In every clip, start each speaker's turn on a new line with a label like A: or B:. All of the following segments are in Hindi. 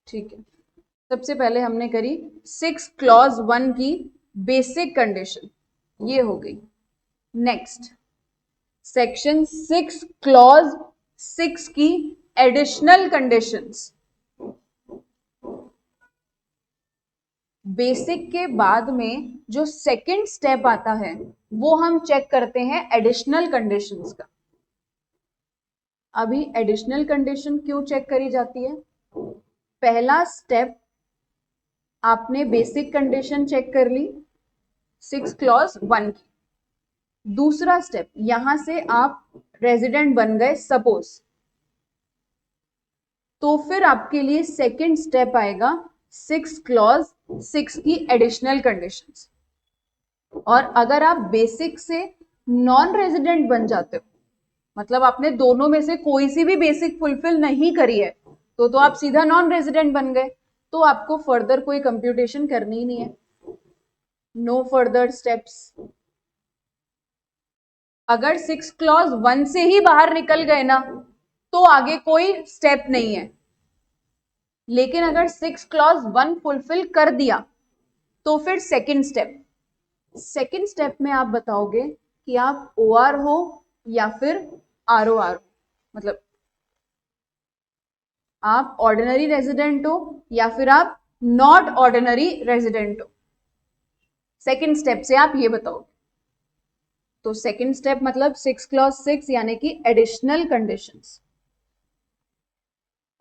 A: ठीक है, सबसे पहले हमने करी 6 क्लॉज 1 की बेसिक कंडीशन, ये हो गई। नेक्स्ट सेक्शन 6 क्लॉज 6 की एडिशनल कंडीशंस। बेसिक के बाद में जो सेकंड स्टेप आता है वो हम चेक करते हैं एडिशनल कंडीशंस का। अभी एडिशनल कंडीशन क्यों चेक करी जाती है? पहला स्टेप आपने बेसिक कंडीशन चेक कर ली 6 क्लॉज 1 की। दूसरा स्टेप, यहां से आप रेजिडेंट बन गए सपोज, तो फिर आपके लिए सेकंड स्टेप आएगा 6 क्लॉज 6 की एडिशनल कंडीशंस। और अगर आप बेसिक से नॉन रेजिडेंट बन जाते हो, मतलब आपने दोनों में से कोई सी भी बेसिक फुलफिल नहीं करी है, तो आप सीधा नॉन रेजिडेंट बन गए, तो आपको फर्दर कोई कंप्यूटेशन करनी ही नहीं है, नो फर्दर स्टेप्स। अगर 6 क्लॉज 1 से ही बाहर निकल गए ना, तो आगे कोई स्टेप नहीं है। लेकिन अगर 6 क्लॉज 1 फुलफिल कर दिया, तो फिर सेकंड स्टेप में आप बताओगे कि आप ओआर हो या फिर आरओआर हो, मतलब आप ऑर्डिनरी रेजिडेंट हो या फिर आप नॉट ऑर्डिनरी रेजिडेंट हो। सेकंड स्टेप से आप ये बताओगे। तो सेकंड स्टेप मतलब 6 क्लॉज 6 यानी कि एडिशनल कंडीशंस।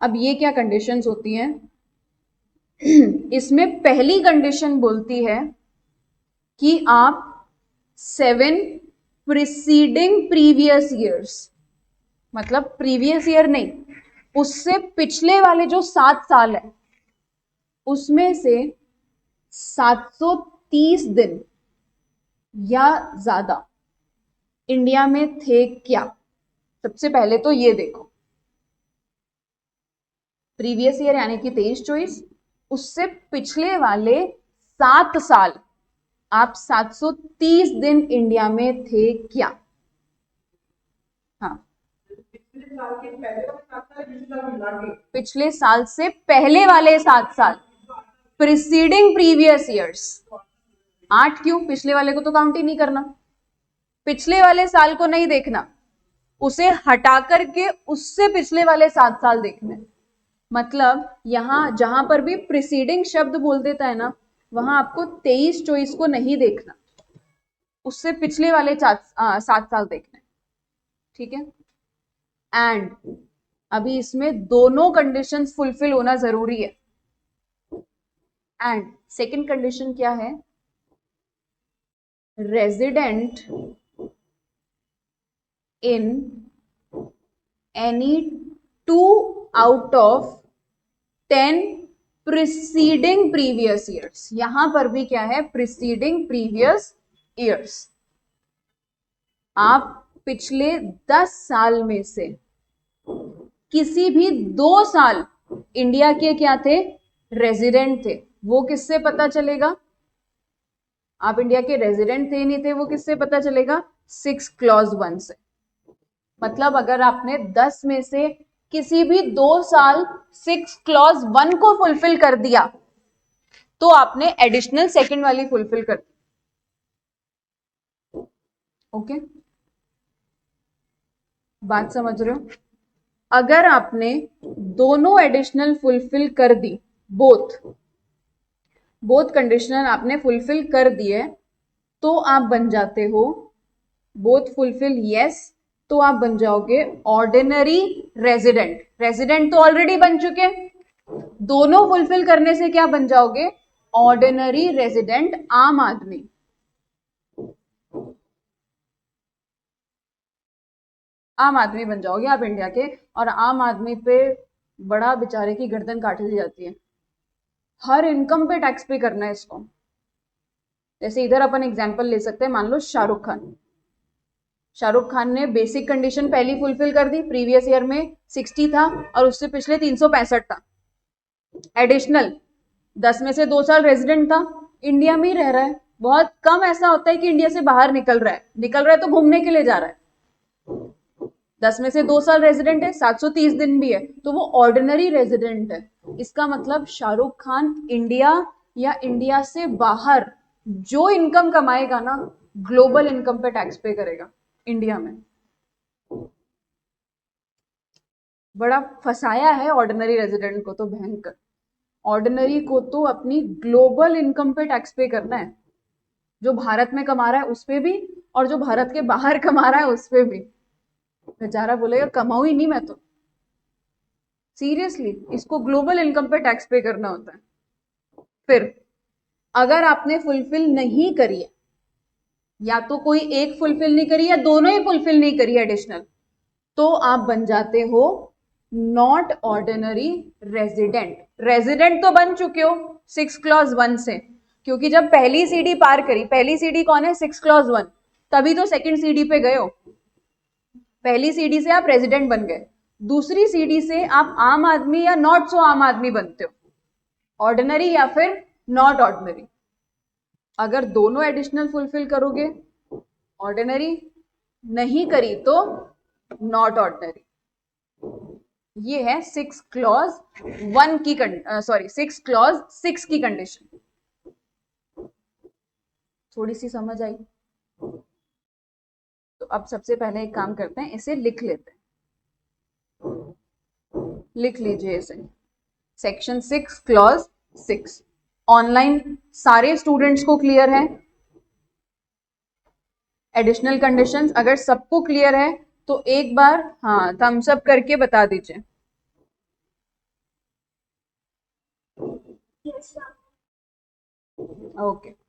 A: अब ये क्या कंडीशंस होती हैं? इसमें पहली कंडीशन बोलती है कि आप 7 प्रीसीडिंग प्रीवियस ईयर्स, मतलब प्रीवियस ईयर नहीं, उससे पिछले वाले जो 7 साल है उसमें से 730 दिन या ज्यादा इंडिया में थे क्या। सबसे पहले तो ये देखो, प्रीवियस ईयर यानी कि 23-24, उससे पिछले वाले 7 साल आप 730 दिन इंडिया में थे क्या। हाँ, पिछले साल से पहले वाले 7 साल, प्रीसीडिंग प्रीवियस ईयर्स। 8 क्यों? पिछले वाले को तो काउंट ही नहीं करना, पिछले वाले साल को नहीं देखना, उसे हटा करके उससे पिछले वाले 7 साल देखने। मतलब यहां जहां पर भी प्रीसीडिंग शब्द बोल देता है ना, वहां आपको 23-24 को नहीं देखना, उससे पिछले वाले 7 साल देखने। ठीक है। एंड अभी इसमें दोनों कंडीशंस फुलफिल होना जरूरी है। एंड सेकंड कंडीशन क्या है? Resident in any 2 out of 10 preceding previous years. यहां पर भी क्या है? Preceding previous years. आप पिछले 10 साल में से किसी भी 2 साल इंडिया के क्या थे? रेजिडेंट थे। वो किससे पता चलेगा? आप इंडिया के रेजिडेंट थे नहीं थे, वो किससे पता चलेगा? 6 क्लॉज 1 से। मतलब अगर आपने 10 में से किसी भी 2 साल 6 क्लॉज 1 को फुलफिल कर दिया, तो आपने एडिशनल सेकंड वाली फुलफिल कर दी। ओके, बात समझ रहे हो? अगर आपने दोनों एडिशनल फुलफिल कर दी, बोथ कंडीशनल आपने फुलफिल कर दिए, तो आप बन जाते हो बोथ फुलफिल यस, तो आप बन जाओगे ऑर्डिनरी रेजिडेंट। रेजिडेंट तो ऑलरेडी बन चुके, दोनों फुलफिल करने से क्या बन जाओगे? ऑर्डिनरी रेजिडेंट, आम आदमी। आम आदमी बन जाओगे आप इंडिया के। और आम आदमी पे बड़ा बेचारे की गर्दन काट दी जाती है, हर इनकम पे टैक्स पे करना है इसको। जैसे इधर अपन एग्जांपल ले सकते हैं, मान लो शाहरुख खान ने बेसिक कंडीशन पहली फुलफिल कर दी, प्रीवियस ईयर में 60 था और उससे पिछले 365 था। एडिशनल 10 में से 2 साल रेजिडेंट था, इंडिया में ही रह रहा है। बहुत कम ऐसा होता है कि इंडिया से बाहर निकल रहा है तो घूमने के लिए जा रहा है। 10 में से 2 साल रेजिडेंट है, 730 दिन भी है, तो वो ऑर्डिनरी रेजिडेंट है। इसका मतलब शाहरुख खान इंडिया या इंडिया से बाहर जो इनकम कमाएगा ना, ग्लोबल इनकम पे टैक्स पे करेगा इंडिया में। बड़ा फंसाया है ऑर्डिनरी रेजिडेंट को तो भयंकर। ऑर्डिनरी को तो अपनी ग्लोबल इनकम पे टैक्स पे करना है, जो भारत में कमा रहा है उस पे भी और जो भारत के बाहर कमा रहा है उस पे भी। बेचारा बोलेगा कमाऊ ही नहीं मैं तो। सीरियसली इसको ग्लोबल इनकम पे टैक्स पे करना होता है। फिर अगर आपने फुलफिल नहीं करी है, या तो कोई एक फुलफिल नहीं करी या दोनों ही फुलफिल नहीं करी एडिशनल, तो आप बन जाते हो नॉट ऑर्डिनरी रेजिडेंट। रेजिडेंट तो बन चुके हो 6 क्लॉज 1 से, क्योंकि जब पहली सीडी पार करी, पहली सीडी कौन है 6 क्लॉज 1, तभी तो सेकंड सीडी पे गए हो। पहली सीडी से आप रेजिडेंट बन गए, दूसरी सीडी से आप आम आदमी या नॉट सो आम आदमी बनते हो, ऑर्डिनरी या फिर नॉट ऑर्डिनरी। अगर दोनों एडिशनल फुलफिल करोगे ऑर्डिनरी, नहीं करी तो नॉट ऑर्डिनरी। ये है 6 क्लॉज 1 की 6 क्लॉज 6 की कंडीशन। थोड़ी सी समझ आई? तो अब सबसे पहले एक काम करते हैं, इसे लिख लेते हैं। लिख लीजिए इसे, सेक्शन 6 क्लॉज 6। ऑनलाइन सारे स्टूडेंट्स को क्लियर है एडिशनल कंडीशंस? अगर सबको क्लियर है तो एक बार हाँ थम्स अप करके बता दीजिए। ओके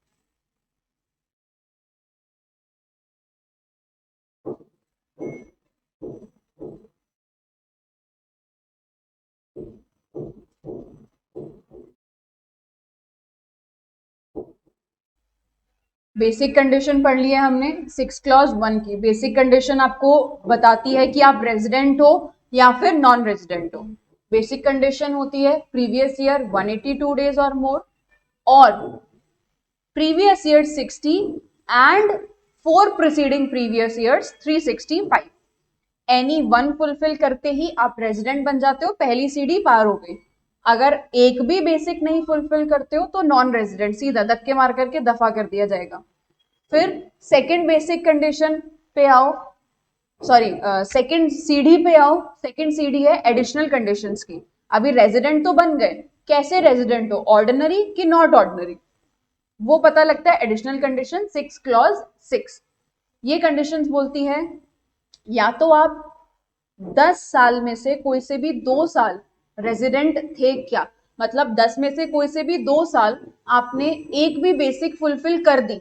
A: बेसिक कंडीशन पढ़ लिया हमने 6 क्लॉज 1 की। बेसिक कंडीशन आपको बताती है कि आप रेजिडेंट हो या फिर नॉन रेजिडेंट हो। बेसिक कंडीशन होती है प्रीवियस ईयर 182 डेज और मोर, और previous year 60 and 4 preceding previous years 365। Any one fulfil करते ही आप रेजिडेंट बन जाते हो, पहली सीडी पार हो गई। अगर एक भी बेसिक नहीं फुलफिल करते हो तो नॉन रेजिडेंट, सीधा धक्के मार करके दफा कर दिया जाएगा। फिर सेकंड बेसिक कंडीशन पे आओ, सॉरी सेकंड सीडी पे आओ। सेकंड सीडी है एडिशनल कंडीशंस की। अभी रेजिडेंट तो बन गए, कैसे रेजिडेंट हो, ऑर्डिनरी कि नॉट ऑर्डिनरी, वो पता लगता है एडिशनल कंडीशन 6 क्लॉज 6। ये कंडीशंस बोलती है या तो आप 10 साल में से कोई से भी 2 साल रेजिडेंट थे क्या, मतलब 10 में से कोई से भी 2 साल आपने एक भी बेसिक फुलफिल कर दी,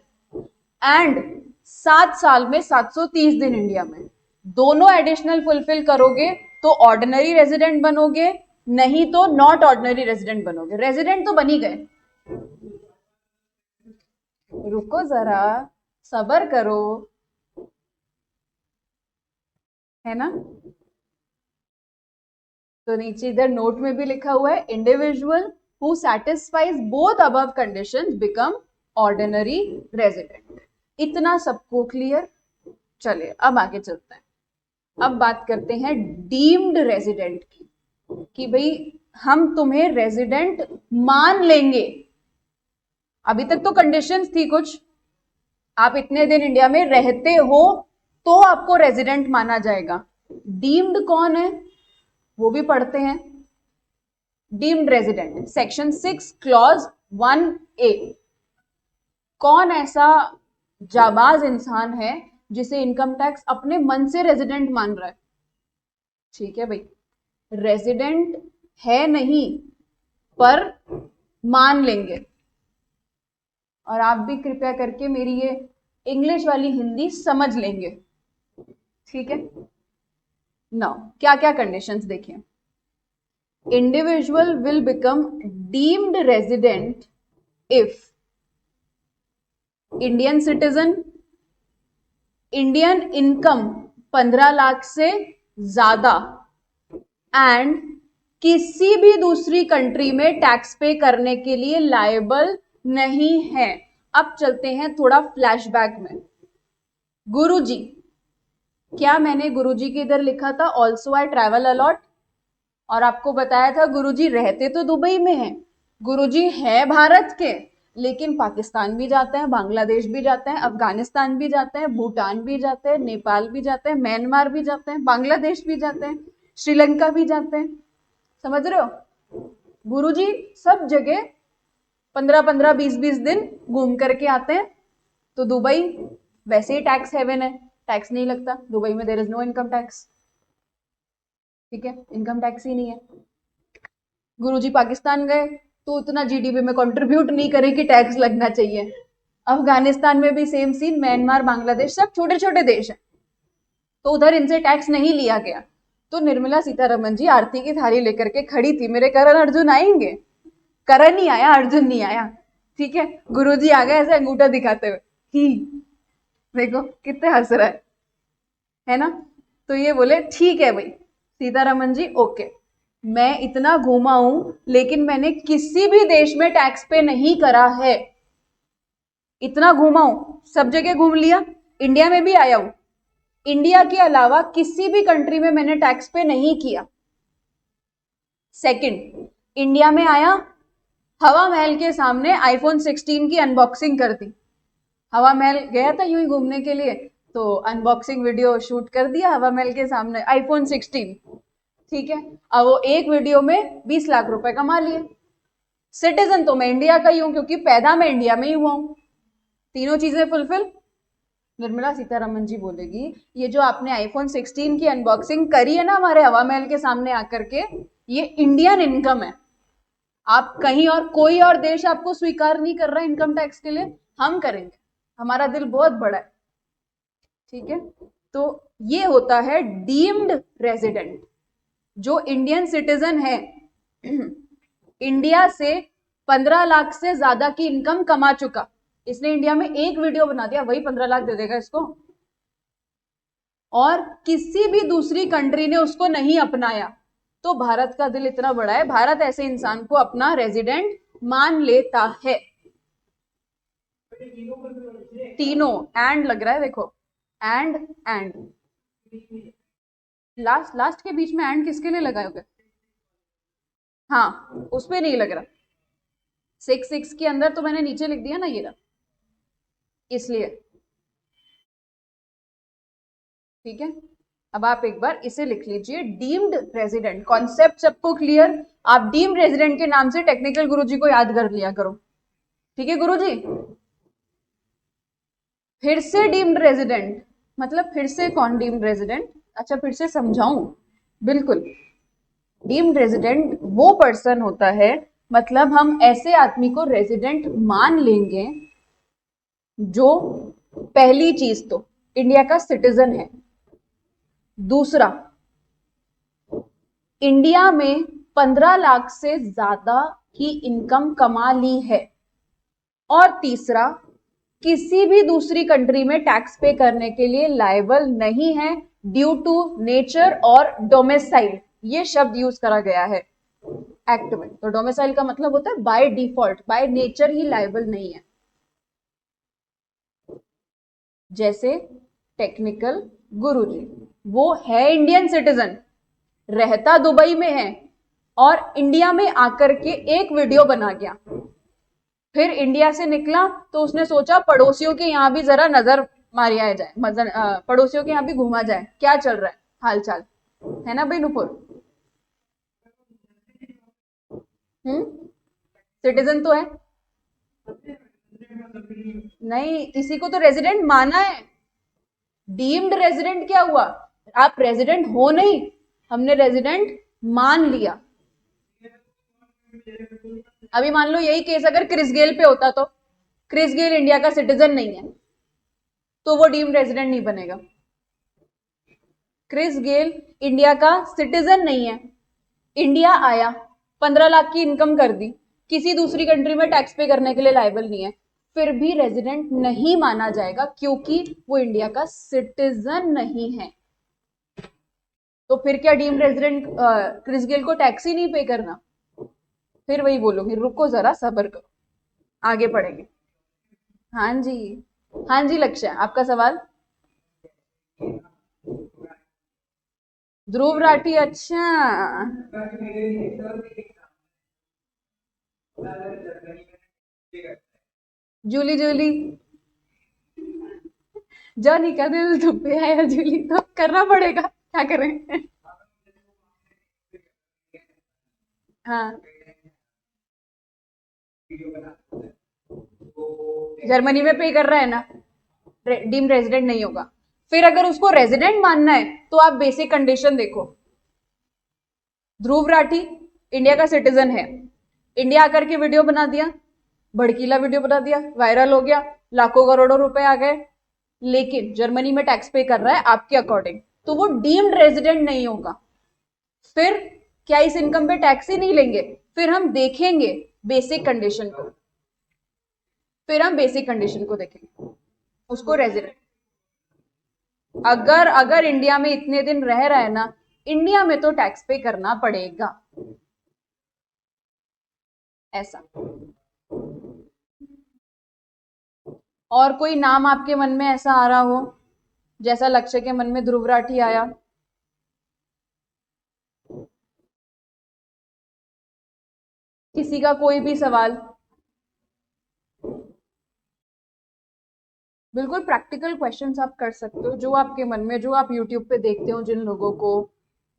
A: एंड 7 साल में 730 दिन इंडिया में, दोनों एडिशनल फुलफिल करोगे तो ऑर्डिनरी रेजिडेंट बनोगे, नहीं तो नॉट ऑर्डिनरी रेजिडेंट बनोगे। रेजिडेंट तो बन ही गए। रुको जरा, सबर करो, है ना? तो नीचे इधर नोट में भी लिखा हुआ है individual who satisfies both above conditions become ordinary resident. इतना सबको क्लियर? चलिए अब आगे चलते हैं। अब बात करते हैं डीम्ड रेजिडेंट की, कि भाई हम तुम्हें रेजिडेंट मान लेंगे। अभी तक तो कंडीशंस थी कुछ, आप इतने दिन इंडिया में रहते हो तो आपको रेजिडेंट माना जाएगा। डीम्ड कौन है वो भी पढ़ते हैं। Deemed resident section 6 clause 1A। कौन ऐसा जाबाज इंसान है जिसे इनकम टैक्स अपने मन से रेजिडेंट मान रहा है? ठीक है भाई, रेजिडेंट है नहीं पर मान लेंगे। और आप भी कृपया करके मेरी ये इंग्लिश वाली हिंदी समझ लेंगे, ठीक है? नाउ क्या क्या कंडीशंस देखिए। Individual will become deemed resident if Indian citizen, Indian income 15 lakh से ज्यादा, एंड किसी भी दूसरी कंट्री में टैक्स पे करने के लिए लायबल नहीं है। अब चलते हैं थोड़ा फ्लैशबैक में। गुरुजी, क्या मैंने गुरुजी के इधर लिखा था ऑल्सो आई ट्रैवल अलॉट, और आपको बताया था गुरुजी रहते तो दुबई में हैं, गुरुजी है भारत के, लेकिन पाकिस्तान भी जाते हैं, बांग्लादेश भी जाते हैं, अफगानिस्तान भी जाते हैं, भूटान भी जाते हैं, नेपाल भी जाते हैं, म्यांमार भी जाते हैं, बांग्लादेश भी जाते हैं, श्रीलंका भी जाते हैं। समझ रहे हो? गुरुजी सब जगह 15-15, 20-20 दिन घूम करके आते हैं। तो दुबई वैसे ही टैक्स हेवन है, टैक्स नहीं लगता दुबई में, there is no income tax. ठीक है, इनकम टैक्स ही नहीं है। गुरुजी पाकिस्तान गए तो उतना जीडीपी में कंट्रीब्यूट नहीं करे कि टैक्स लगना चाहिए। अफगानिस्तान में भी सेम सीन, म्यांमार, बांग्लादेश सब छोटे छोटे देश हैं, तो उधर इनसे टैक्स नहीं लिया गया। तो निर्मला सीतारमन जी आरती की थाली लेकर के खड़ी थी, मेरे करण अर्जुन आएंगे, करण नहीं आया, अर्जुन नहीं आया। ठीक है, गुरुजी आ गए ऐसे अंगूठा दिखाते हुए, ही देखो कितने हंस रहा है ना। तो ये बोले ठीक है भाई सीतारमन जी, ओके, मैं इतना घूमा हूं लेकिन मैंने किसी भी देश में टैक्स पे नहीं करा है। इतना घूमा हूं, सब जगह घूम लिया, इंडिया में भी आया हूं, इंडिया के अलावा किसी भी कंट्री में मैंने टैक्स पे नहीं किया। सेकंड, इंडिया में आया, हवा महल के सामने आईफोन 16 की अनबॉक्सिंग कर दी। हवा महल गया था यूं ही घूमने के लिए, तो अनबॉक्सिंग वीडियो शूट कर दिया हवा महल के सामने, आईफोन 16। ठीक है, अब वो एक वीडियो में 20 लाख रुपए कमा लिए। सिटीजन तो मैं इंडिया का ही हूं क्योंकि पैदा मैं इंडिया में ही हुआ हूं, तीनों चीजें फुलफिल। निर्मला सीतारमन जी बोलेगी ये जो आपने आईफोन 16 की अनबॉक्सिंग करी है ना हमारे हवा महल के सामने आकर के, ये इंडियन इनकम है। आप कहीं और कोई और देश आपको स्वीकार नहीं कर रहा इनकम टैक्स के लिए, हम करेंगे, हमारा दिल बहुत बड़ा है। ठीक है, तो ये होता है डीम्ड रेजिडेंट, जो इंडियन सिटीजन है, इंडिया से 15 लाख से ज्यादा की इनकम कमा चुका, इसने इंडिया में एक वीडियो बना दिया, वही 15 लाख दे देगा इसको, और किसी भी दूसरी कंट्री ने उसको नहीं अपनाया। तो भारत का दिल इतना बड़ा है, भारत ऐसे इंसान को अपना रेजिडेंट मान लेता है। तीनों एंड लग रहा है, देखो एंड लास्ट के बीच में एंड किसके लिए लगाओगे? हाँ, उस पे नहीं लग रहा, 6 के अंदर तो मैंने नीचे लिख दिया ना ये रहा, इसलिए। ठीक है, अब आप एक बार इसे लिख लीजिए, डीम्ड रेजिडेंट। कॉन्सेप्ट सबको क्लियर? आप डीम्ड रेजिडेंट के नाम से टेक्निकल गुरुजी को याद कर लिया करो। ठीक है गुरुजी, फिर से डीम्ड रेजिडेंट मतलब फिर से कौन डीम्ड रेजिडेंट? अच्छा फिर से समझाऊं, बिल्कुल, डीम्ड रेजिडेंट वो पर्सन होता है, मतलब हम ऐसे आदमी को रेजिडेंट मान लेंगे जो पहली चीज तो इंडिया का सिटीजन है, दूसरा इंडिया में 15 लाख से ज्यादा की इनकम कमा ली है, और तीसरा किसी भी दूसरी कंट्री में टैक्स पे करने के लिए लायबल नहीं है ड्यू टू नेचर और डोमिसाइल, ये शब्द यूज करा गया है एक्ट में। तो डोमिसाइल का मतलब होता है by default, by nature he liable नहीं है। जैसे टेक्निकल गुरुजी, वो है इंडियन सिटीजन, रहता दुबई में है, और इंडिया में आकर के एक वीडियो बना गया, फिर इंडिया से निकला तो उसने सोचा पड़ोसियों के यहाँ भी जरा नजर मारी आ जाए, पड़ोसियों के यहाँ भी घूमा जाए, क्या चल रहा है हाल चाल, है ना भाई नुपुर? सिटीजन तो है नहीं, इसी को तो रेजिडेंट माना है। डीम्ड रेजिडेंट क्या हुआ? आप रेजिडेंट हो नहीं, हमने रेजिडेंट मान लिया। अभी मान लो यही केस अगर क्रिस गेल पे होता, तो क्रिस गेल इंडिया का सिटीजन नहीं है तो वो डीम्ड रेजिडेंट नहीं बनेगा। क्रिस गेल इंडिया का सिटीजन नहीं है, इंडिया आया, 15 लाख की इनकम कर दी, किसी दूसरी कंट्री में टैक्स पे करने के लिए लायबल नहीं है, फिर भी रेजिडेंट नहीं माना जाएगा क्योंकि वो इंडिया का सिटीजन नहीं है। तो फिर क्या डीम्ड रेजिडेंट क्रिस गेल को टैक्स ही नहीं पे करना? फिर वही बोलूंगी, रुको जरा सब्र करो, आगे पढ़ेंगे। हाँ जी, हाँ जी लक्ष्य, आपका सवाल? ध्रुव राठी, अच्छा। जूली जूली, जो निकल दे तुम पे आया जूली, तो करना पड़ेगा, क्या करें। हाँ, जर्मनी में पे कर रहा है ना, डीम रेजिडेंट नहीं होगा। फिर अगर उसको रेजिडेंट मानना है तो आप बेसिक कंडीशन देखो। ध्रुव राठी इंडिया का सिटीजन है, इंडिया आकर के वीडियो बना दिया, भड़कीला वीडियो बना दिया, वायरल हो गया, लाखों करोड़ों रुपए आ गए, लेकिन जर्मनी में टैक्स पे कर रहा है आपके अकॉर्डिंग, तो वो डीम्ड रेजिडेंट नहीं होगा। फिर क्या इस इनकम पे टैक्स ही नहीं लेंगे? फिर हम देखेंगे बेसिक कंडीशन को, फिर हम बेसिक कंडीशन को देखेंगे, उसको रेजिडेंट। अगर अगर इंडिया में इतने दिन रह रहा है ना, इंडिया में तो टैक्स पे करना पड़ेगा, ऐसा। और कोई नाम आपके मन में ऐसा आ रहा हो, जैसा लक्ष्य के मन में ध्रुव राठी आया? किसी का कोई भी सवाल? बिल्कुल प्रैक्टिकल क्वेश्चंस आप कर सकते हो, जो आपके मन में, जो आप यूट्यूब पे देखते हो जिन लोगों को,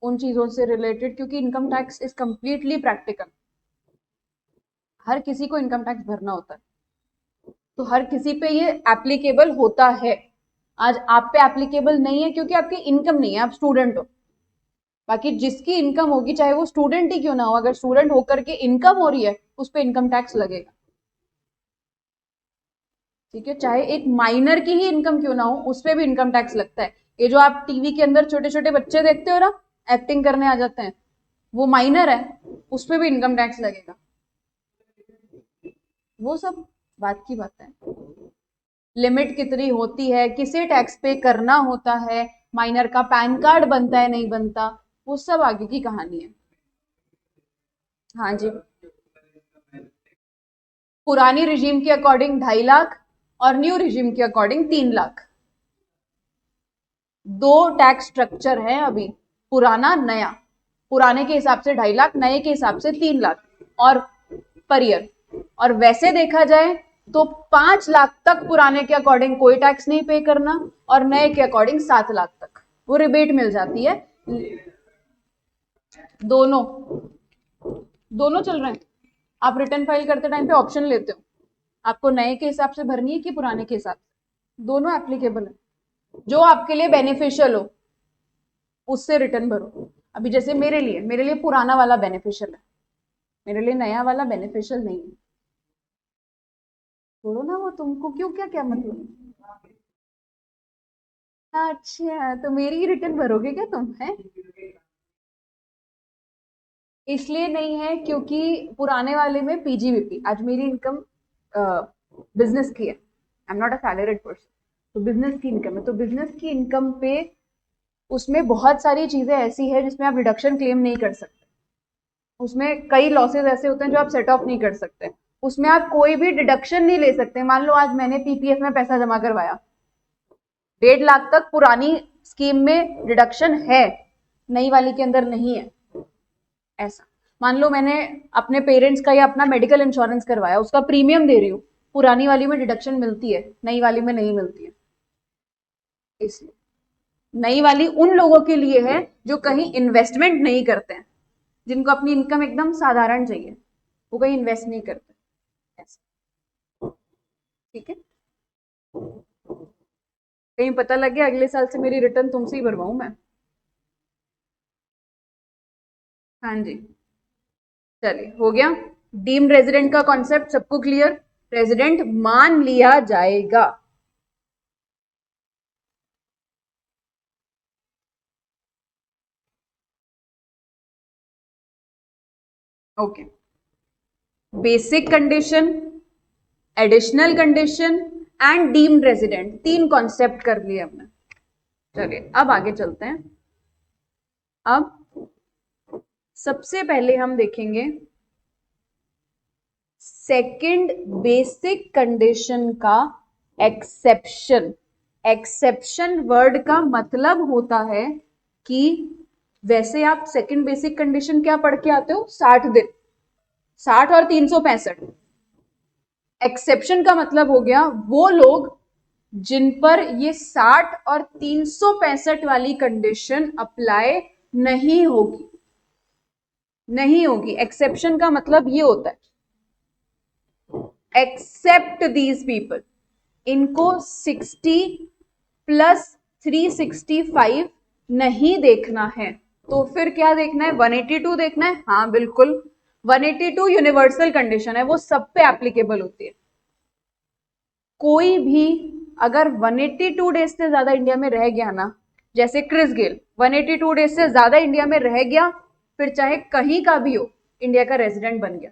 A: उन चीजों से रिलेटेड, क्योंकि income tax is completely practical. हर किसी को इनकम टैक्स भरना होता है, तो हर किसी पे ये एप्लीकेबल होता है। आज आप पे एप्लीकेबल नहीं है क्योंकि आपकी इनकम नहीं है, आप स्टूडेंट हो। बाकी जिसकी इनकम होगी, चाहे वो स्टूडेंट ही क्यों ना हो, अगर स्टूडेंट होकर के इनकम हो रही है, उस पर इनकम टैक्स लगेगा। ठीक है, चाहे एक माइनर की ही इनकम क्यों ना हो, उस पर भी इनकम टैक्स लगता है। ये जो आप टीवी के अंदर छोटे छोटे बच्चे देखते हो ना, एक्टिंग करने आ जाते हैं, वो माइनर है, उस पर भी इनकम टैक्स लगेगा। वो सब बात की बात है। लिमिट कितनी होती है, किसे टैक्स पे करना होता है, माइनर का पैन कार्ड बनता है नहीं बनता, वो सब आगे की कहानी है। हाँ जी। पुरानी रिजीम के अकॉर्डिंग 2.5 लाख, और न्यू रिजीम के अकॉर्डिंग 3 लाख। दो टैक्स स्ट्रक्चर है अभी, पुराना नया। पुराने के हिसाब से 2.5 लाख, नए के हिसाब से 3 लाख, और पर ईयर। और वैसे देखा जाए तो 5 लाख तक पुराने के अकॉर्डिंग कोई टैक्स नहीं पे करना, और नए के अकॉर्डिंग 7 लाख तक वो रिबेट मिल जाती है। दोनों, दोनों चल रहे हैं। आप रिटर्न फाइल करते टाइम पे ऑप्शन लेते हो, आपको नए के हिसाब से भरनी है कि पुराने के हिसाब से, दोनों एप्लीकेबल है। जो आपके लिए बेनिफिशियल हो उससे रिटर्न भरो। अभी जैसे मेरे लिए पुराना वाला बेनिफिशियल है, मेरे लिए नया वाला बेनिफिशियल नहीं है। छोड़ो ना, वो तुमको क्यों, क्या क्या मतलब। अच्छा, तो मेरी ही रिटर्न भरोगे क्या तुम, है? इसलिए नहीं है क्योंकि पुराने वाले में पीजीबीपी, आज मेरी इनकम बिजनेस की है, I am not a salaried person, तो बिजनेस की इनकम है, तो बिजनेस की इनकम पे उसमें बहुत सारी चीजें ऐसी है जिसमें आप रिडक्शन क्लेम नहीं कर सकते। उसमें कई लॉसेज ऐसे होते हैं जो आप सेट ऑफ नहीं कर सकते, उसमें आप कोई भी डिडक्शन नहीं ले सकते। मान लो आज मैंने पीपीएफ में पैसा जमा करवाया, 1.5 लाख तक पुरानी स्कीम में डिडक्शन है, नई वाली के अंदर नहीं है। ऐसा, मान लो मैंने अपने पेरेंट्स का या अपना मेडिकल इंश्योरेंस करवाया, उसका प्रीमियम दे रही हूँ, पुरानी वाली में डिडक्शन मिलती है, नई वाली में नहीं मिलती है। इसलिए नई वाली उन लोगों के लिए है जो कहीं इन्वेस्टमेंट नहीं करते हैं, जिनको अपनी इनकम एकदम साधारण चाहिए, वो कहीं इन्वेस्ट नहीं करते। ठीक है, कहीं पता लग गया अगले साल से मेरी रिटर्न तुमसे ही भरवाऊं मैं। हाँ जी, चलिए हो गया। डीम्ड रेजिडेंट का कॉन्सेप्ट सबको क्लियर, रेजिडेंट मान लिया जाएगा। Okay, basic condition, additional condition and deemed resident, 3 concept कर लिए हमने। चलिए अब आगे चलते हैं। अब सबसे पहले हम देखेंगे सेकंड बेसिक कंडीशन का एक्सेप्शन। एक्सेप्शन वर्ड का मतलब होता है कि वैसे आप सेकंड बेसिक कंडीशन क्या पढ़ के आते हो? 60 दिन, 60 और 365। एक्सेप्शन का मतलब हो गया वो लोग जिन पर ये 60 और 365 वाली कंडीशन अप्लाई नहीं होगी, नहीं होगी। एक्सेप्शन का मतलब ये होता है एक्सेप्ट दीज पीपल, इनको 60 प्लस 365 नहीं देखना है, तो फिर क्या देखना है? 182 देखना है। हाँ बिल्कुल, 182 यूनिवर्सल कंडीशन है, वो सब पे एप्लीकेबल होती है। कोई भी अगर 182 डेज से ज्यादा इंडिया में रह गया ना, जैसे क्रिस गेल 182 डेज से ज्यादा इंडिया में रह गया, फिर चाहे कहीं का भी हो, इंडिया का रेजिडेंट बन गया।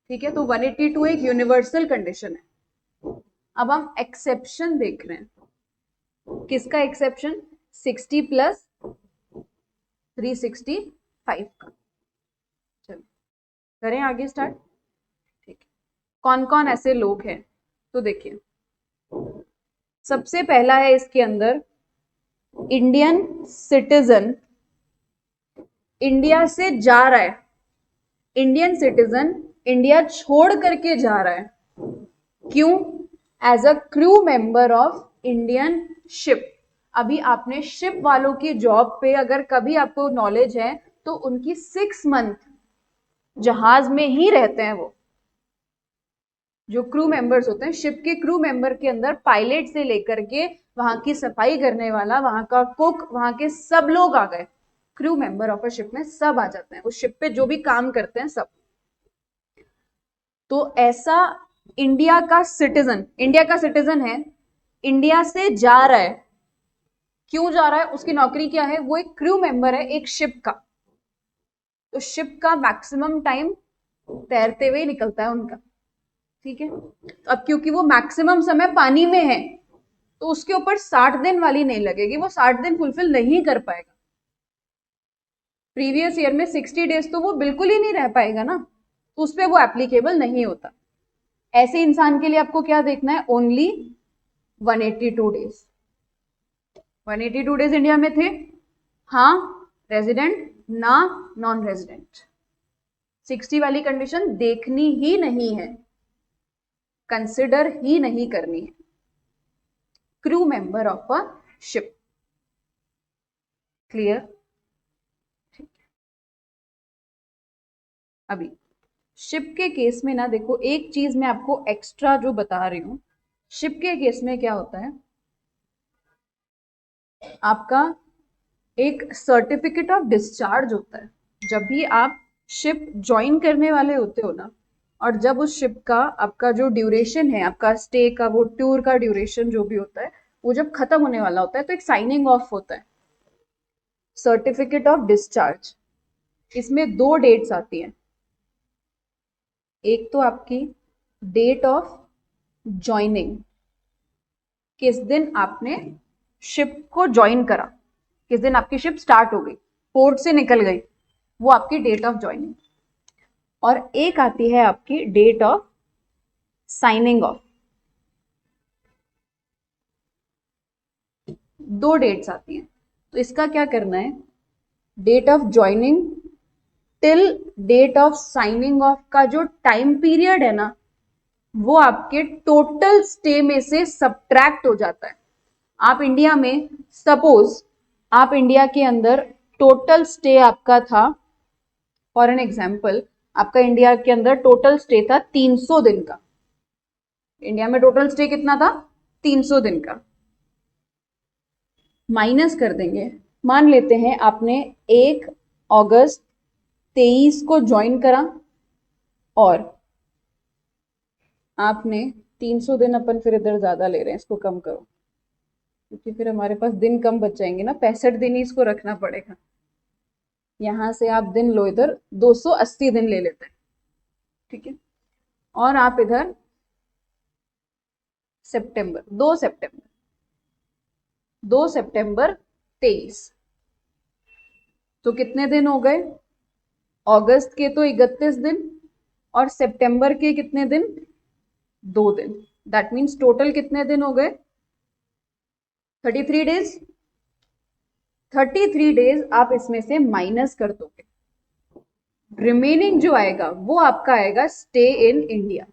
A: ठीक है, तो 182 एक यूनिवर्सल कंडीशन है। अब हम एक्सेप्शन देख रहे हैं। किसका एक्सेप्शन? 60 प्लस 365 का। चलो करें आगे स्टार्ट। ठीक है, कौन कौन ऐसे लोग हैं? तो देखिए, सबसे पहला है इसके अंदर इंडियन सिटीजन, इंडिया से जा रहा है, इंडियन सिटीजन इंडिया छोड़ करके जा रहा है। क्यों? As a crew member of Indian ship. अभी आपने शिप वालों की जॉब पे अगर कभी आपको नॉलेज है तो उनकी 6 मंथ जहाज में ही रहते हैं। वो जो क्रू मेंबर्स होते हैं, शिप के क्रू मेंबर के अंदर पायलट से लेकर के वहां की सफाई करने वाला, वहां का कुक, वहां के सब लोग आ गए। Crew member of a ship में सब आ जाते हैं, उस शिप पे जो भी काम करते हैं सब। तो ऐसा इंडिया का सिटीजन है, इंडिया से जा रहा है। क्यों जा रहा है? उसकी नौकरी क्या है? वो एक क्रू मेंबर है एक शिप का। तो शिप का मैक्सिमम टाइम तैरते हुए निकलता है उनका। ठीक है, तो अब क्योंकि वो मैक्सिमम समय पानी में है, तो उसके ऊपर 60 दिन वाली नहीं लगेगी, वो 60 दिन फुलफिल नहीं कर पाएगा। प्रीवियस ईयर में 60 डेज तो वो बिल्कुल ही नहीं रह पाएगा ना, तो उस पर वो एप्लीकेबल नहीं होता। ऐसे इंसान के लिए आपको क्या देखना है? Only 182 days. 182 डेज इंडिया में थे, हाँ रेजिडेंट, ना नॉन रेजिडेंट। 60 वाली कंडीशन देखनी ही नहीं है, कंसिडर ही नहीं करनी है। Crew member of a ship. Clear? ठीक है, अभी शिप के केस में ना देखो, एक चीज मैं आपको एक्स्ट्रा जो बता रही हूं, शिप के केस में क्या होता है, आपका एक सर्टिफिकेट ऑफ डिस्चार्ज होता है। जब भी आप शिप ज्वाइन करने वाले होते हो ना, और जब उस शिप का आपका जो ड्यूरेशन है, आपका स्टे का, वो टूर का ड्यूरेशन जो भी होता है, वो जब खत्म होने वाला होता है, तो एक साइनिंग ऑफ होता है, सर्टिफिकेट ऑफ डिस्चार्ज। इसमें 2 डेट्स आती हैं। एक तो आपकी डेट ऑफ ज्वाइनिंग, किस दिन आपने शिप को ज्वाइन करा, किस दिन आपकी शिप स्टार्ट हो गई, पोर्ट से निकल गई, वो आपकी डेट ऑफ ज्वाइनिंग। और एक आती है आपकी date of signing off. 2 dates आती हैं, तो इसका क्या करना है? Date of joining till date of signing off का जो टाइम पीरियड है ना, वो आपके टोटल स्टे में से सब्ट्रैक्ट हो जाता है। आप इंडिया में, सपोज आप इंडिया के अंदर टोटल स्टे आपका था, फॉर एन एग्जाम्पल, आपका इंडिया के अंदर टोटल स्टे था 300 दिन का। इंडिया में टोटल स्टे कितना था? 300 दिन का। माइनस कर देंगे, मान लेते हैं आपने 1 अगस्त 23 को ज्वाइन करा, और आपने 300 दिन, अपन फिर इधर ज्यादा ले रहे हैं, इसको कम करो क्योंकि फिर हमारे पास दिन कम बच जाएंगे ना, 65 दिन ही इसको रखना पड़ेगा। यहां से आप दिन लो, इधर 280 दिन ले लेते हैं। ठीक है, और आप इधर सितंबर, 2 सितंबर 23, तो कितने दिन हो गए? अगस्त के तो 31 दिन, और सितंबर के कितने दिन? 2 दिन। दैट मीन्स टोटल कितने दिन हो गए? 33 डेज। 33 डेज आप इसमें से माइनस कर दोगे, रिमेनिंग जो आएगा वो आपका आएगा स्टे इन इंडिया।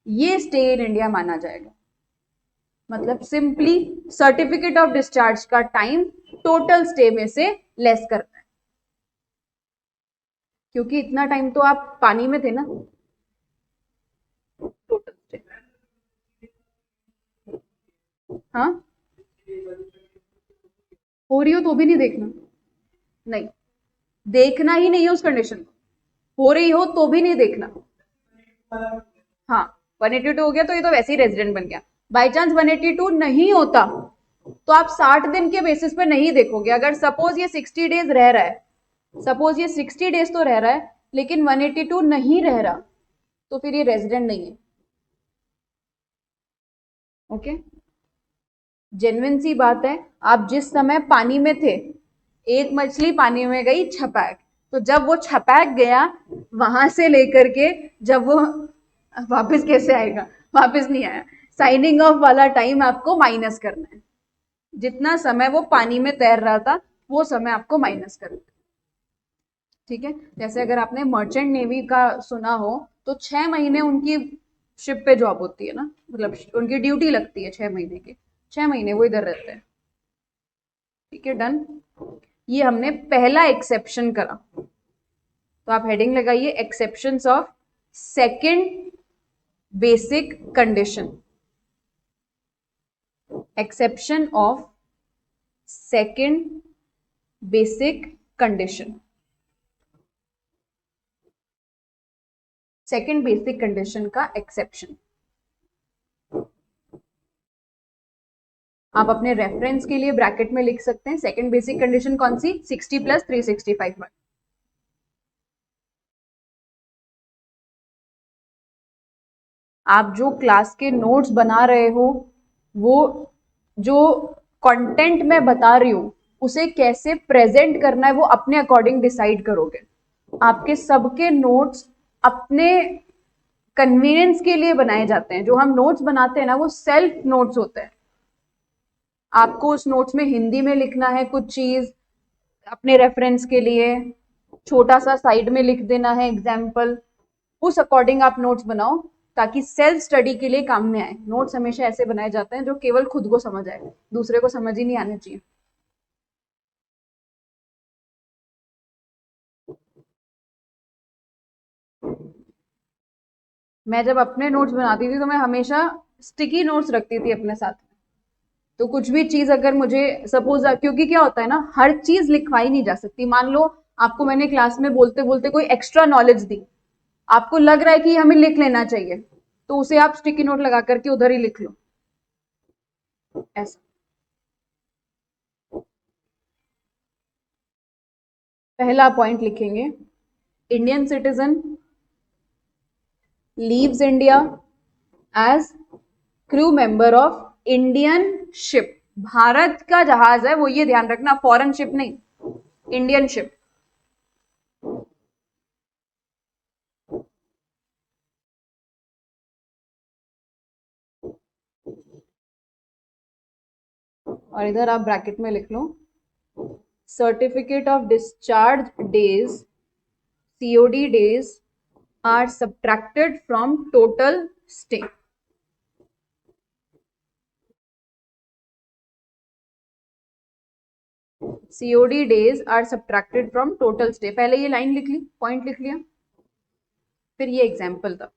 A: ये स्टे इन इंडिया माना जाएगा। मतलब सिंपली सर्टिफिकेट ऑफ डिस्चार्ज का टाइम टोटल स्टे में से लेस करना है, क्योंकि इतना टाइम तो आप पानी में थे ना। टोटल स्टे, हाँ हो रही हो तो भी नहीं देखना, नहीं देखना ही नहीं है उस कंडीशन को, हो रही हो तो भी नहीं देखना। हाँ 182 हो गया तो ये तो वैसे ही रेजिडेंट बन गया। बाई चांस 182 नहीं होता तो आप 60 दिन के बेसिस पे नहीं देखोगे। अगर सपोज ये 60 डेज रह रहा है, सपोज ये 60 डेज तो रह रहा है लेकिन 182 नहीं रह रहा, तो फिर ये रेजिडेंट नहीं है। ओके, जेन्युइन सी बात है। आप जिस समय पानी में थे, एक मछली पानी में गई छपैक, तो जब वो छपैक गया वहां से लेकर के जब वो वापस कैसे आएगा, वापस नहीं आया, साइनिंग ऑफ वाला टाइम आपको माइनस करना है। जितना समय वो पानी में तैर रहा था वो समय आपको माइनस करना है। ठीक है, जैसे अगर आपने मर्चेंट नेवी का सुना हो तो 6 महीने उनकी शिप पे जॉब होती है ना, मतलब उनकी ड्यूटी लगती है 6 महीने की, 6 महीने वो इधर रहते हैं। ठीक है, डन। ये हमने पहला एक्सेप्शन करा, तो आप हेडिंग लगाइए exceptions of second basic condition. Exception of second basic condition. Second basic condition का एक्सेप्शन आप अपने रेफरेंस के लिए ब्रैकेट में लिख सकते हैं। सेकंड बेसिक कंडीशन कौन सी, 60 प्लस 365 में। आप जो क्लास के नोट्स बना रहे हो, वो जो कंटेंट मैं बता रही हूं उसे कैसे प्रेजेंट करना है वो अपने अकॉर्डिंग डिसाइड करोगे। आपके सबके नोट्स अपने कन्वीनियंस के लिए बनाए जाते हैं। जो हम नोट्स बनाते हैं ना वो सेल्फ नोट्स होते हैं। आपको उस नोट्स में हिंदी में लिखना है कुछ चीज अपने रेफरेंस के लिए, छोटा सा साइड में लिख देना है एग्जाम्पल, उस अकॉर्डिंग आप नोट्स बनाओ ताकि सेल्फ स्टडी के लिए काम में आए। नोट्स हमेशा ऐसे बनाए जाते हैं जो केवल खुद को समझ आए, दूसरे को समझ ही नहीं आने चाहिए। मैं जब अपने नोट्स बनाती थी तो मैं हमेशा स्टिकी नोट्स रखती थी अपने साथ में। तो कुछ भी चीज अगर मुझे सपोज, क्योंकि क्या होता है ना, हर चीज लिखवाई नहीं जा सकती। मान लो आपको मैंने क्लास में बोलते बोलते कोई एक्स्ट्रा नॉलेज दी, आपको लग रहा है कि हमें लिख लेना चाहिए, तो उसे आप स्टिकी नोट लगा करके उधर ही लिख लो, ऐसा। पहला पॉइंट लिखेंगे, Indian citizen leaves India as crew member of Indian ship. Bharat का जहाज है वो, ये ध्यान रखना, फॉरेन शिप नहीं, इंडियन शिप। और इधर आप ब्रैकेट में लिख लो, certificate of discharge days, COD days are subtracted from total stay. COD days are subtracted from total stay. पहले ये लाइन लिख ली, पॉइंट लिख लिया, फिर ये एग्जाम्पल था।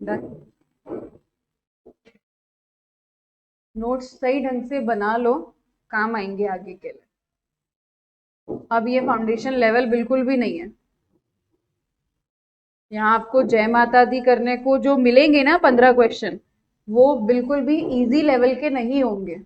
A: डन। नोट्स सही ढंग से बना लो, काम आएंगे आगे के लिए। अब ये फाउंडेशन लेवल बिल्कुल भी नहीं है। यहाँ आपको जय माता दी करने को जो मिलेंगे ना 15 क्वेश्चन, वो बिल्कुल भी इजी लेवल के नहीं होंगे।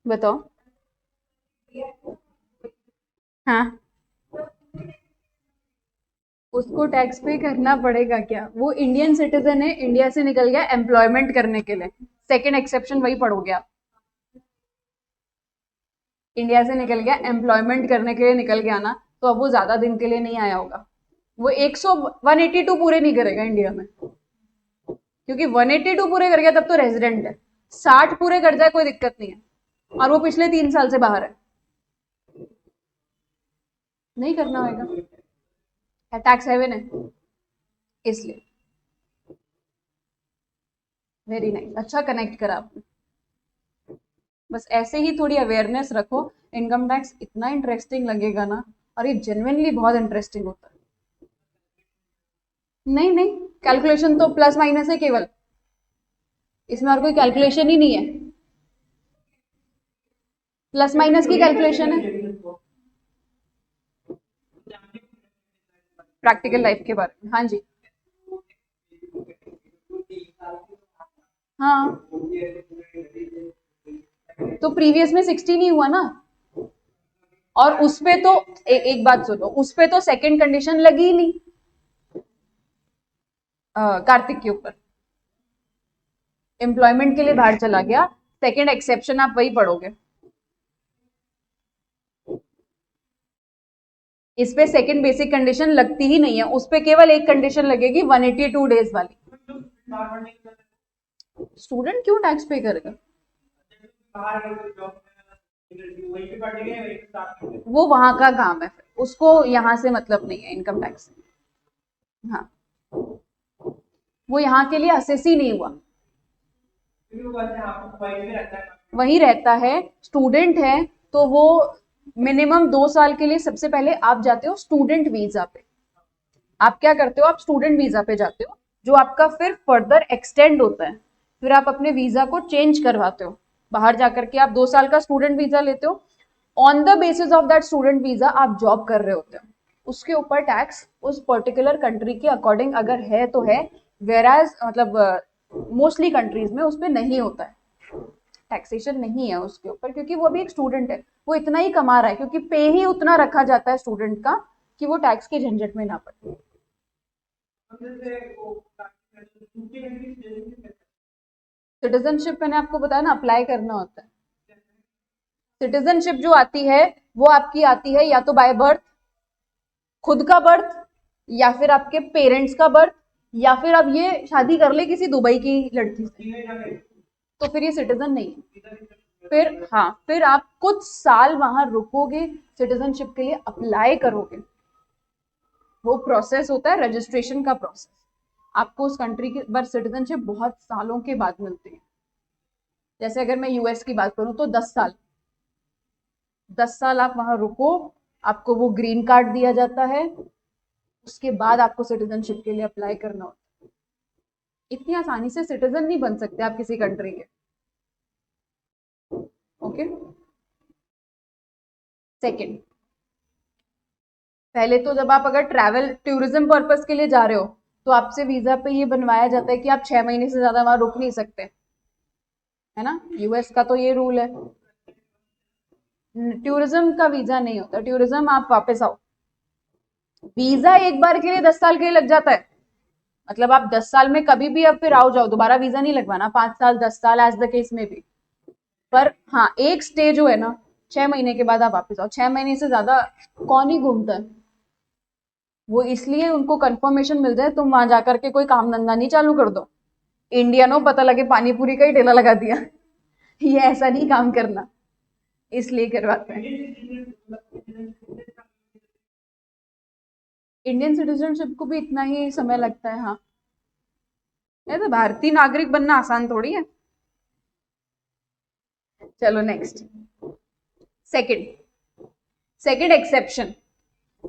A: बताओ। हाँ, उसको टैक्स पे करना पड़ेगा क्या? वो इंडियन सिटीजन है, इंडिया से निकल गया एम्प्लॉयमेंट करने के लिए। सेकंड एक्सेप्शन वही पढ़ोगे आप। इंडिया से निकल गया एम्प्लॉयमेंट करने के लिए निकल गया ना, तो अब वो ज्यादा दिन के लिए नहीं आया होगा। वो 182 पूरे नहीं करेगा इंडिया में, क्योंकि 182 पूरे कर गया तब तो रेजिडेंट है। 60 पूरे कर जाए कोई दिक्कत नहीं है, और वो पिछले 3 साल से बाहर है, नहीं करना होगा। टैक्स हेवन है इसलिए। वेरी नाइस, अच्छा कनेक्ट करा आपने। बस ऐसे ही थोड़ी अवेयरनेस रखो। इनकम टैक्स इतना इंटरेस्टिंग लगेगा ना, और ये जेन्युइनली बहुत इंटरेस्टिंग होता है। नहीं नहीं, कैलकुलेशन तो प्लस माइनस है केवल, इसमें और कोई कैलकुलेशन ही नहीं है। प्लस माइनस की कैलकुलेशन है प्रैक्टिकल लाइफ के बारे में। हाँ जी। हाँ, तो प्रीवियस में 16 ही हुआ ना। और उसपे तो एक बात सुनो, उसपे तो सेकंड कंडीशन लगी ही नहीं कार्तिक के ऊपर। एम्प्लॉयमेंट के लिए बाहर चला गया, सेकंड एक्सेप्शन आप वही पढ़ोगे। इस पे सेकंड बेसिक कंडीशन लगती ही नहीं है, उस पे केवल एक कंडीशन लगेगी 182 डेज वाली। स्टूडेंट क्यों टैक्स पे करेगा? वो वहां का काम है, उसको यहाँ से मतलब नहीं है इनकम टैक्स। हाँ, वो यहाँ के लिए असेस ही नहीं हुआ, वही रहता है। स्टूडेंट है तो वो मिनिमम 2 साल के लिए, सबसे पहले आप जाते हो स्टूडेंट वीजा पे। आप क्या करते हो, आप स्टूडेंट वीजा पे जाते हो, जो आपका फिर फर्दर एक्सटेंड होता है। फिर आप अपने वीजा को चेंज करवाते हो, बाहर जाकर के आप 2 साल का स्टूडेंट वीजा लेते हो। On the basis of that student visa आप जॉब कर रहे होते हो, उसके ऊपर टैक्स उस पर्टिकुलर कंट्री के अकॉर्डिंग अगर है तो है, वेर एज मतलब मोस्टली कंट्रीज में उस पर नहीं होता है, टैक्सेशन नहीं है उसके ऊपर, क्योंकि वो भी एक स्टूडेंट है, वो इतना ही कमा रहा है, क्योंकि पे ही उतना रखा जाता है स्टूडेंट का कि वो टैक्स के झंझट में ना पड़े। सिटीजनशिप मैंने आपको बताया ना, अप्लाई करना होता है। सिटीजनशिप जो आती है वो आपकी आती है या तो बाय बर्थ, खुद का बर्थ, या फिर आपके पेरेंट्स का बर्थ, या फिर अब ये शादी कर ले किसी दुबई की लड़की से, तो फिर ये सिटीजन नहीं है। फिर हाँ, फिर आप कुछ साल वहां रुकोगे, सिटीजनशिप के लिए अप्लाई करोगे, वो प्रोसेस होता है रजिस्ट्रेशन का प्रोसेस। आपको उस कंट्री की बर्थ सिटीजनशिप बहुत सालों के बाद मिलती है। जैसे अगर मैं यूएस की बात करूं तो 10 साल, 10 साल आप वहां रुको, आपको वो ग्रीन कार्ड दिया जाता है, उसके बाद आपको सिटीजनशिप के लिए अप्लाई करना होता है। इतनी आसानी से सिटीजन नहीं बन सकते आप किसी कंट्री के। ओके। सेकंड, पहले तो जब आप अगर ट्रैवल टूरिज्म पर्पस के लिए जा रहे हो, तो आपसे वीजा पे ये बनवाया जाता है कि आप 6 महीने से ज्यादा वहां रुक नहीं सकते, है ना। यूएस का तो ये रूल है। टूरिज्म का वीजा नहीं होता, टूरिज्म आप वापस आओ। वीजा एक बार के लिए 10 साल के लिए लग जाता है, मतलब आप 10 साल में कभी भी अब फिर आओ जाओ, दोबारा वीजा नहीं लगवाना, 5 साल 10 साल एज द केस में भी। पर हाँ, एक स्टे जो है ना, 6 महीने के बाद आप वापस आओ। 6 महीने से ज्यादा कौन ही घूमता है? वो इसलिए उनको कंफर्मेशन मिल जाए, तुम वहां जाकर के कोई काम धंधा नहीं चालू कर दो, इंडियनों पता लगे पानी पूरी का ही ठेला लगा दिया। ये ऐसा नहीं काम करना, इसलिए करवाते हैं। इंडियन सिटीजनशिप को भी इतना ही समय लगता है, हाँ। ये तो भारतीय नागरिक बनना आसान थोड़ी है। चलो next, second, second exception.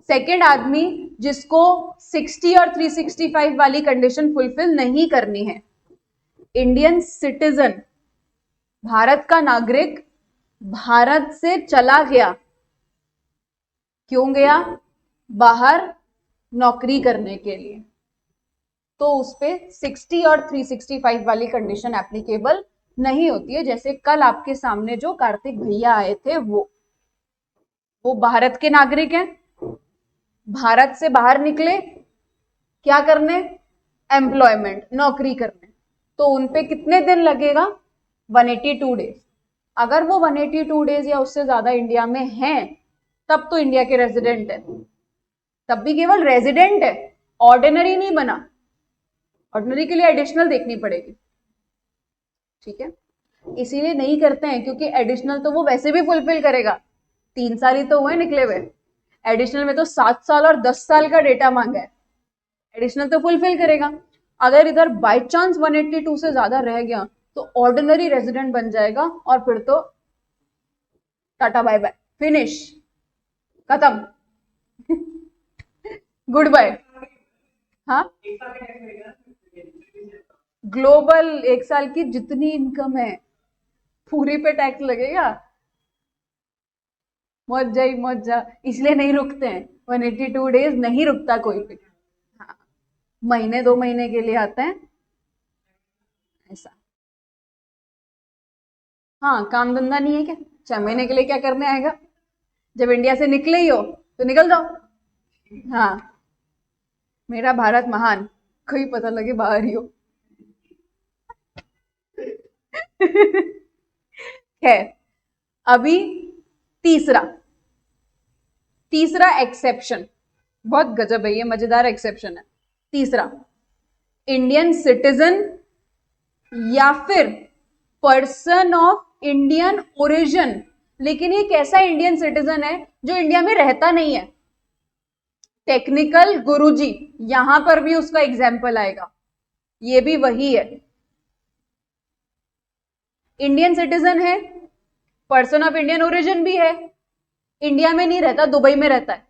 A: Second आदमी जिसको 60 और 365 वाली कंडीशन फुलफिल नहीं करनी है, इंडियन सिटीजन, भारत का नागरिक, भारत से चला गया। क्यों गया? बाहर नौकरी करने के लिए, तो उस पे 60 और 365 वाली कंडीशन एप्लीकेबल नहीं होती है। जैसे कल आपके सामने जो कार्तिक भैया आए थे, वो भारत के नागरिक हैं, भारत से बाहर निकले क्या करने, एम्प्लॉयमेंट, नौकरी करने, तो उनपे कितने दिन लगेगा, 182 डेज। अगर वो 182 डेज या उससे ज्यादा इंडिया में हैं, तब तो इंडिया के रेजिडेंट है, तब भी केवल रेजिडेंट है, ऑर्डिनरी नहीं बना, ऑर्डिनरी के लिए एडिशनल देखनी पड़ेगी, ठीक है। इसीलिए नहीं करते हैं, क्योंकि एडिशनल तो वो वैसे भी फुलफिल करेगा, 3 साल ही तो हुए निकले हुए, एडिशनल में तो 7 साल और 10 साल का डेटा मांगा है, एडिशनल तो फुलफिल करेगा। अगर इधर बाय चांस 182 से ज्यादा रह गया तो ऑर्डिनरी रेजिडेंट बन जाएगा, और फिर तो टाटा बाय बाय, फिनिश, खत्म, गुड बाय। हाँ, ग्लोबल 1 साल की जितनी इनकम है पूरी पे टैक्स लगेगा, मौजा ही मौजा, इसलिए नहीं रुकते हैं, 182 डेज नहीं रुकता कोई भी। हाँ, महीने 2 महीने के लिए आते हैं ऐसा। हाँ, काम धंधा नहीं है क्या, 6 महीने के लिए क्या करने आएगा, जब इंडिया से निकले ही हो तो निकल जाओ। हाँ, मेरा भारत महान, कोई पता लगे बाहर ही हो। है, अभी तीसरा तीसरा एक्सेप्शन, बहुत गजब है ये, मजेदार एक्सेप्शन है। तीसरा, इंडियन सिटीजन या फिर पर्सन ऑफ इंडियन ओरिजिन, लेकिन ये कैसा इंडियन सिटीजन है, जो इंडिया में रहता नहीं है। टेक्निकल गुरुजी, यहां पर भी उसका एग्जाम्पल आएगा, ये भी वही है। इंडियन सिटीजन है, पर्सन ऑफ इंडियन ओरिजिन भी है, इंडिया में नहीं रहता, दुबई में रहता है,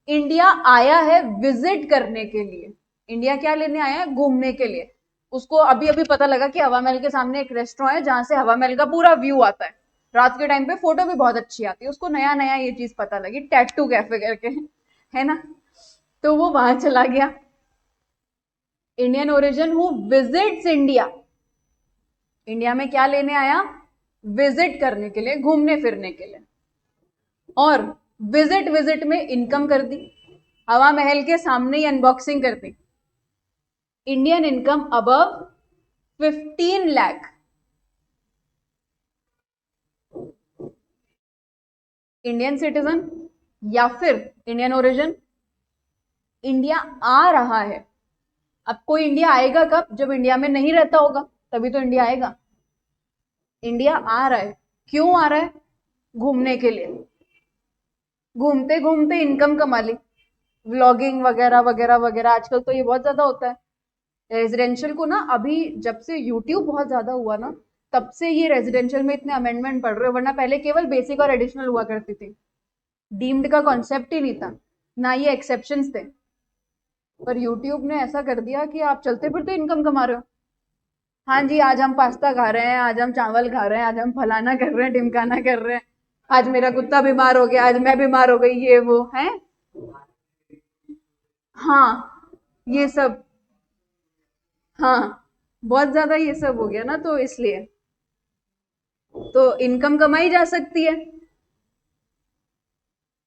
A: इंडिया आया है विजिट करने के लिए। इंडिया क्या लेने आया है, घूमने के लिए। उसको अभी अभी पता लगा कि हवा महल के सामने एक रेस्टोरेंट है जहां से हवा महल का पूरा व्यू आता है, रात के टाइम पे फोटो भी बहुत अच्छी आती है, उसको नया नया ये चीज पता लगी, टैटू कैफे करके, है ना, तो वो वहां चला गया। Indian origin who visits India, India में क्या लेने आया, विजिट करने के लिए, घूमने फिरने के लिए, और विजिट विजिट में इनकम कर दी, हवा महल के सामने ही अनबॉक्सिंग कर दी, Indian income above 15 lakh, Indian citizen या फिर इंडियन ओरिजिन, इंडिया आ रहा है। अब कोई इंडिया आएगा कब, जब इंडिया में नहीं रहता होगा, तभी तो इंडिया आएगा। इंडिया आ रहा है, क्यों आ रहा है, घूमने के लिए, घूमते घूमते इनकम कमा ली, व्लॉगिंग वगैरह वगैरह वगैरह, आजकल तो ये बहुत ज्यादा होता है। रेजिडेंशियल को ना, अभी जब से यूट्यूब बहुत ज्यादा हुआ ना, तब से ये रेजिडेंशियल में इतने अमेंडमेंट पड़ रहे हैं, वरना पहले केवल बेसिक और एडिशनल हुआ करती थी, डीम्ड का कॉन्सेप्ट ही नहीं था, ना ये एक्सेप्शंस थे। पर यूट्यूब ने ऐसा कर दिया कि आप चलते फिरते इनकम कमा रहे हो। हाँ जी, आज हम पास्ता खा रहे हैं, आज हम चावल खा रहे हैं, आज हम फलाना कर रहे हैं, ढिमकाना कर रहे हैं, आज मेरा कुत्ता बीमार हो गया, आज मैं बीमार हो गई, ये वो है। हाँ, ये सब, हाँ, बहुत ज्यादा ये सब हो गया ना, तो इसलिए तो इनकम कमाई जा सकती है।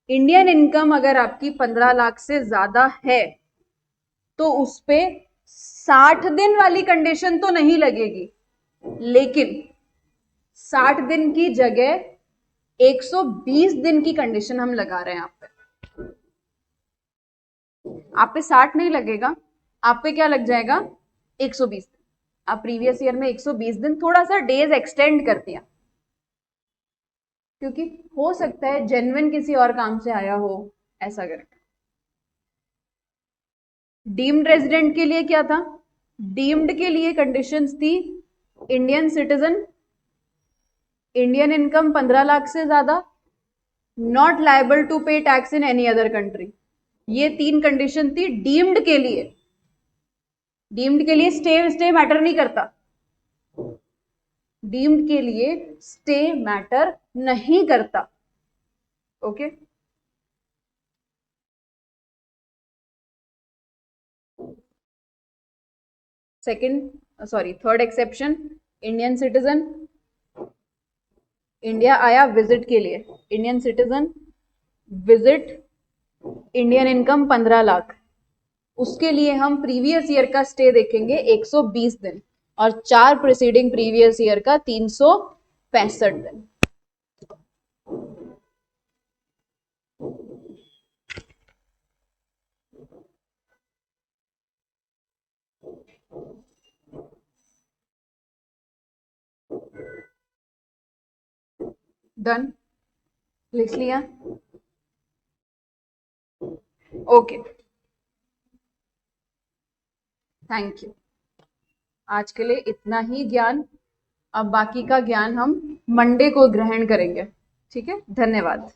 A: इंडियन इनकम अगर आपकी 15 लाख से ज्यादा है, तो उस पे 60 दिन वाली कंडीशन तो नहीं लगेगी, लेकिन 60 दिन की जगह 120 दिन की कंडीशन हम लगा रहे हैं आप पे 60 नहीं लगेगा, आप पे क्या लग जाएगा, 120 दिन। आप प्रीवियस ईयर में 120 दिन थोड़ा सा डेज एक्सटेंड कर दिया, क्योंकि हो सकता है जेन्युइन किसी और काम से आया हो, ऐसा करके। डीम्ड रेजिडेंट के लिए क्या था, डीम्ड के लिए कंडीशंस थी, Indian citizen, Indian income 15 lakh से ज्यादा, नॉट लायबल टू पे tax in any other country. ये 3 कंडीशन थी डीम्ड के लिए। डीम्ड के लिए स्टे स्टे मैटर नहीं करता, डीम्ड के लिए स्टे मैटर नहीं करता, okay. Third exception, Indian citizen, India आया विजिट के लिए, Indian citizen visit, Indian income 15 lakh, उसके लिए हम प्रीवियस ईयर का स्टे देखेंगे 120 दिन और 4 प्रीसीडिंग प्रीवियस ईयर का 365 दिन। डन, लिख लिया? Okay, thank you. आज के लिए इतना ही ज्ञान, अब बाकी का ज्ञान हम मंडे को ग्रहण करेंगे। ठीक है, धन्यवाद।